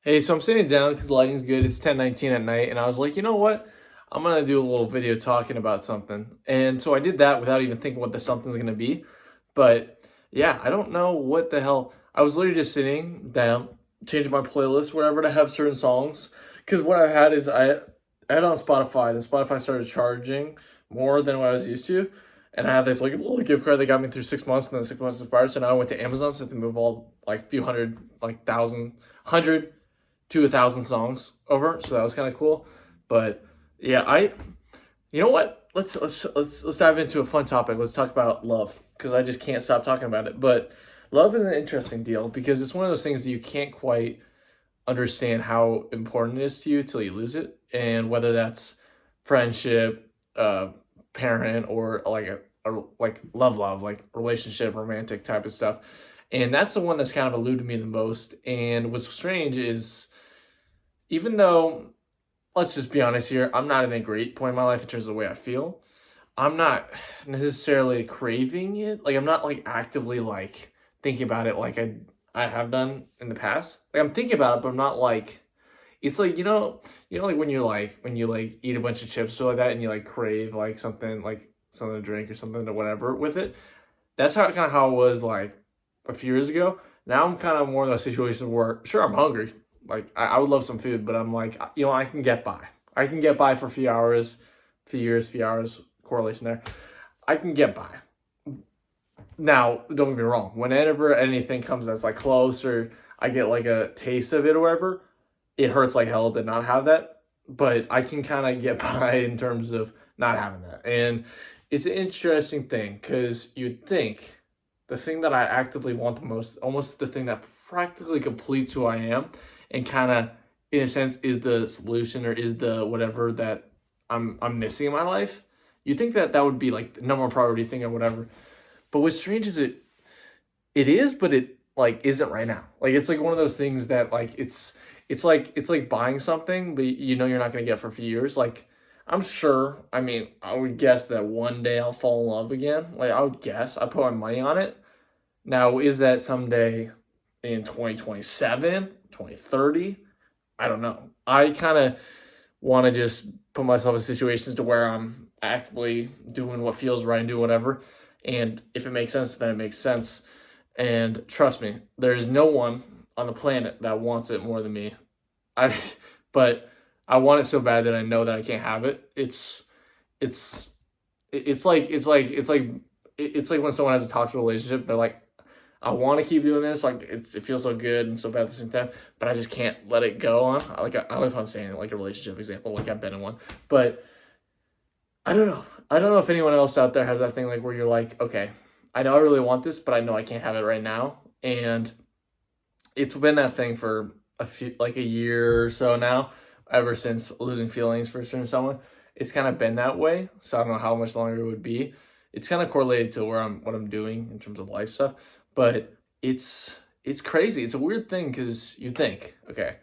Hey, so I'm sitting down because the lighting's good. It's 10:19 at night, and I was like, you know what? I'm gonna do a little video talking about something. And so I did that without even thinking what the something's gonna be. But yeah, I don't know what the hell. I was literally just sitting down, changing my playlist, whatever, to have certain songs. Because what I had is I had it on Spotify, then Spotify started charging more than what I was used to. And I had this like little gift card that got me through 6 months, and then 6 months expired. So now I went to Amazon, so I have to move all like few hundred, like thousand, hundred to 1,000 songs over, so that was kind of cool. But yeah, you know what? Let's dive into a fun topic. Let's talk about love because I just can't stop talking about it. But love is an interesting deal because it's one of those things that you can't quite understand how important it is to you till you lose it, and whether that's friendship, parent, or like a like love, like relationship, romantic type of stuff. And that's the one that's kind of eluded me the most. And what's strange is even though, let's just be honest here, I'm not in a great point in my life in terms of the way I feel. I'm not necessarily craving it. Like I'm not like actively like thinking about it like I have done in the past. Like I'm thinking about it, but I'm not like it's like like when you like eat a bunch of chips or like that and you like crave like something to drink or something or whatever with it. That's how kind of how it was like a few years ago. Now I'm kind of more in a situation where sure I'm hungry. Like I would love some food, but I'm like I can get by. I can get by for a few hours, few years, few hours correlation there. I can get by. Now don't get me wrong. Whenever anything comes that's like close or I get like a taste of it or whatever, it hurts like hell to not have that. But I can kind of get by in terms of not having that, and it's an interesting thing because you'd think the thing that I actively want the most, almost the thing that practically completes who I am, and kind of, in a sense, is the solution or is the whatever that I'm missing in my life. You'd think that that would be like the number one priority thing or whatever. But what's strange is it is, but it like isn't right now. Like it's like one of those things that like it's like buying something, but you know you're not gonna get for a few years. Like I'm sure. I mean, I would guess that one day I'll fall in love again. Like I would guess. I put my money on it. Now, is that someday in 2027, 2030? I don't know. I kind of want to just put myself in situations to where I'm actively doing what feels right and do whatever. And if it makes sense, then it makes sense. And trust me, there's no one on the planet that wants it more than me. I, but I want it so bad that I know that I can't have it. It's, it's like when someone has a toxic relationship, they're like, I want to keep doing this. Like it feels so good and so bad at the same time, but I just can't let it go on. I don't know if I'm saying it like a relationship example, like I've been in one, but I don't know. I don't know if anyone else out there has that thing like where you're like, okay, I know I really want this, but I know I can't have it right now. And it's been that thing for like a year or so now, ever since losing feelings for a certain someone. It's kind of been that way. So I don't know how much longer it would be. It's kind of correlated to what I'm doing in terms of life stuff, but it's crazy. It's a weird thing because you think, okay,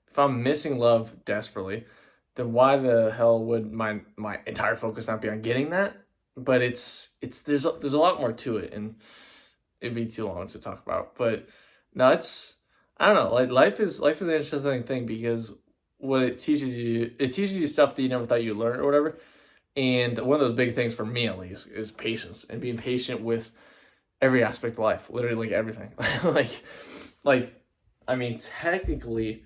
if I'm missing love desperately, then why the hell would my entire focus not be on getting that? But it's there's a lot more to it, and it'd be too long to talk about. But no, it's I don't know. Like life is an interesting thing because what it teaches you stuff that you never thought you'd learn or whatever. And one of the big things for me at least is patience and being patient with every aspect of life, literally like everything. like like I mean technically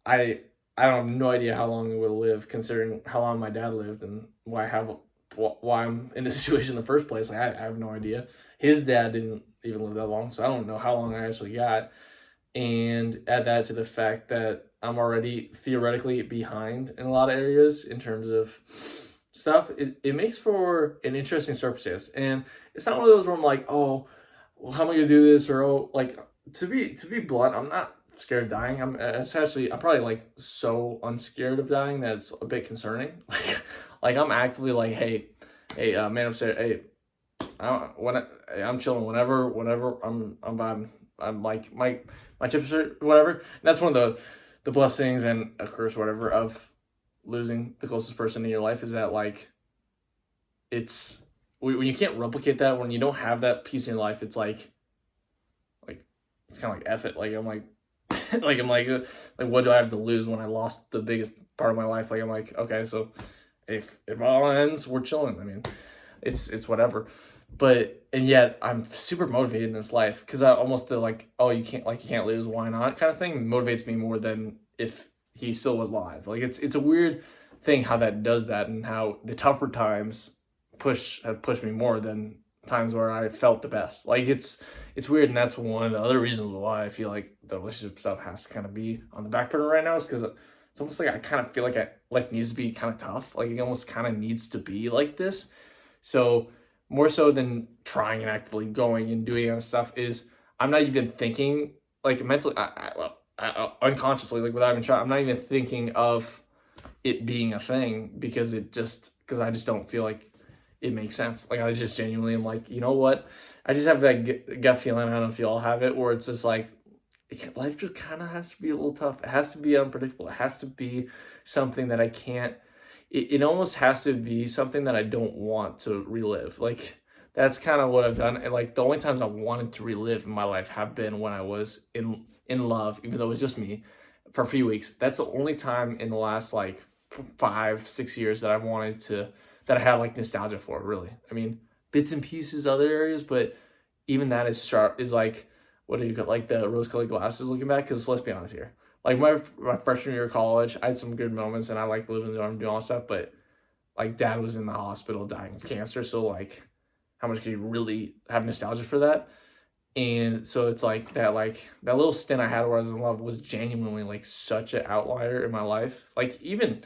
I I don't have no idea how long I will live considering how long my dad lived and why I'm in this situation in the first place. Like I have no idea. His dad didn't even live that long, so I don't know how long I actually got. And add that to the fact that I'm already theoretically behind in a lot of areas in terms of stuff, it makes for an interesting circumstance. And it's not one of those where I'm like, oh, well, how am I gonna do this? Or oh, like to be blunt, I'm not scared of dying. I'm probably like so unscared of dying that it's a bit concerning. Like I'm actively like, man upstairs, I'm chilling whenever I'm vibing. I'm like my chips are whatever. And that's one of the blessings and a curse, whatever, of losing the closest person in your life is that like it's when you can't replicate that, when you don't have that piece in your life, it's like it's kind of like F it. Like I'm like Like, I'm like, what do I have to lose when I lost the biggest part of my life? Like, I'm like, okay, so if it all ends, we're chilling. I mean, it's whatever. But and yet I'm super motivated in this life because I almost feel like, oh, you can't lose, why not kind of thing motivates me more than if he still was alive. Like, it's a weird thing how that does that, and how the tougher times have pushed me more than times where I felt the best. Like, it's weird, and that's one of the other reasons why I feel like the relationship stuff has to kind of be on the back burner right now, is because it's almost like I kind of feel like life needs to be kind of tough. Like, it almost kind of needs to be like this. So more so than trying and actively going and doing other stuff is I'm not even thinking like mentally, unconsciously, like without even trying. I'm not even thinking of it being a thing because because I just don't feel like it makes sense. Like, I just genuinely am like, you know what? I just have that gut feeling. I don't know if you all have it, where it's just like life just kind of has to be a little tough. It has to be unpredictable. It has to be something that I can't. It almost has to be something that I don't want to relive. Like, that's kind of what I've done. And like, the only times I wanted to relive in my life have been when I was in love, even though it was just me for a few weeks. That's the only time in the last like 5, 6 years that I've wanted to, that I had like nostalgia for, really. I mean, bits and pieces, other areas, but even that is sharp, is like, what do you got, like the rose-colored glasses looking back? Because let's be honest here. Like, my freshman year of college, I had some good moments, and I like living in the dorm, doing all that stuff, but like, dad was in the hospital dying of cancer, so like, how much can you really have nostalgia for that? And so it's like that little stint I had where I was in love was genuinely like such an outlier in my life. Like, even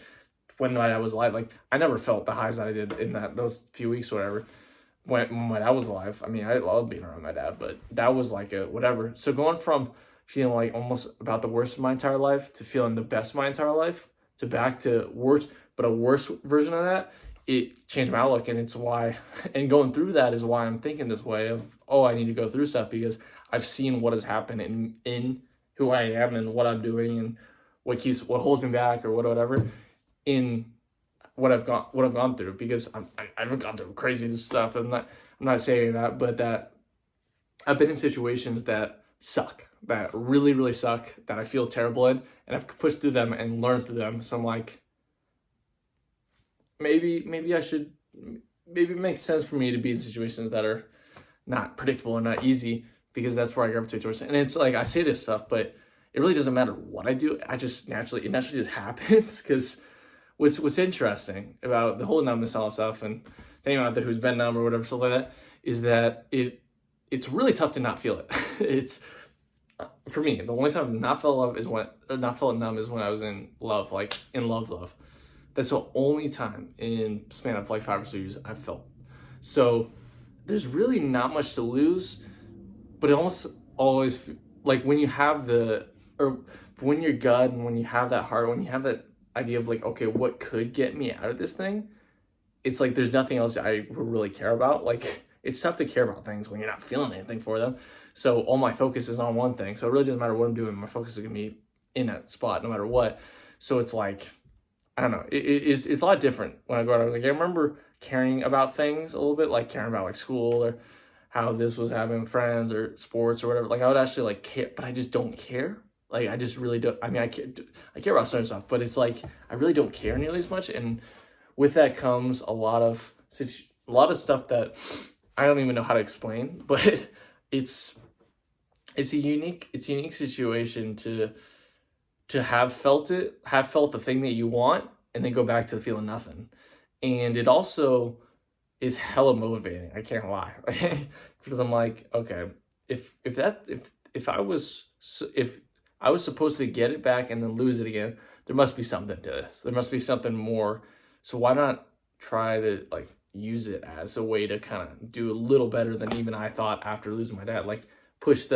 when I was alive, like, I never felt the highs that I did in those few weeks or whatever when my dad was alive. I mean, I love being around my dad, but that was like a whatever. So going from feeling like almost about the worst of my entire life to feeling the best of my entire life to back to worse, but a worse version of that, it changed my outlook. And it's why, and going through that is why I'm thinking this way of, oh, I need to go through stuff, because I've seen what has happened in who I am and what I'm doing and what holds me back or whatever in what I've gone through, because I've gone through crazy stuff. I'm not saying that, but that I've been in situations that suck, that really, really suck, that I feel terrible in, and I've pushed through them and learned through them. So I'm like, maybe I should, maybe it makes sense for me to be in situations that are not predictable and not easy, because that's where I gravitate towards. And it's like, I say this stuff, but it really doesn't matter what I do. It naturally just happens. Because what's interesting about the whole numbness and all that stuff, and anyone out there who's been numb or whatever, stuff like that, is that it's really tough to not feel it. It's, for me, the only time I've not felt love is when, or not felt numb, is when I was in love, like in love. That's the only time in span of like 5 or 6 years I've felt. So there's really not much to lose, but it almost always, like, when you have or when your gut and when you have that heart, when you have that idea of like, okay, what could get me out of this thing? It's like there's nothing else I really care about. Like, it's tough to care about things when you're not feeling anything for them. So all my focus is on one thing. So it really doesn't matter what I'm doing. My focus is gonna be in that spot no matter what. So it's like, I don't know. It's a lot different when I go out. Like, I remember caring about things a little bit, like caring about like school or how this was having friends or sports or whatever. Like, I would actually like care, but I just don't care. Like, I just really don't. I mean, I care about certain stuff, but it's like I really don't care nearly as much. And with that comes a lot of stuff that I don't even know how to explain. But it's a unique situation to have felt the thing that you want, and then go back to feeling nothing. And it also is hella motivating. I can't lie, because I'm like, okay, if I was supposed to get it back and then lose it again, there must be something to this. There must be something more. So why not try to like use it as a way to kind of do a little better than even I thought after losing my dad? Like, push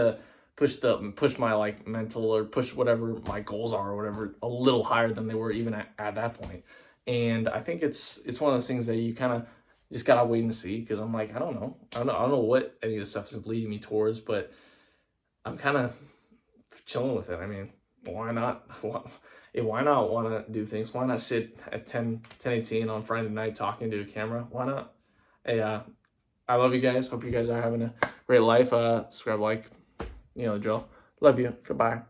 my like mental, or push whatever my goals are or whatever a little higher than they were even at that point. And I think it's one of those things that you kind of just gotta wait and see, because I'm like, I don't know what any of this stuff is leading me towards, but I'm kind of chilling with it. I mean, why not? Why not want to do things? Why not sit at 10:18 on Friday night talking to a camera? Why not? Hey, I love you guys. Hope you guys are having a great life. Subscribe, like, you know the drill. Love you. Goodbye.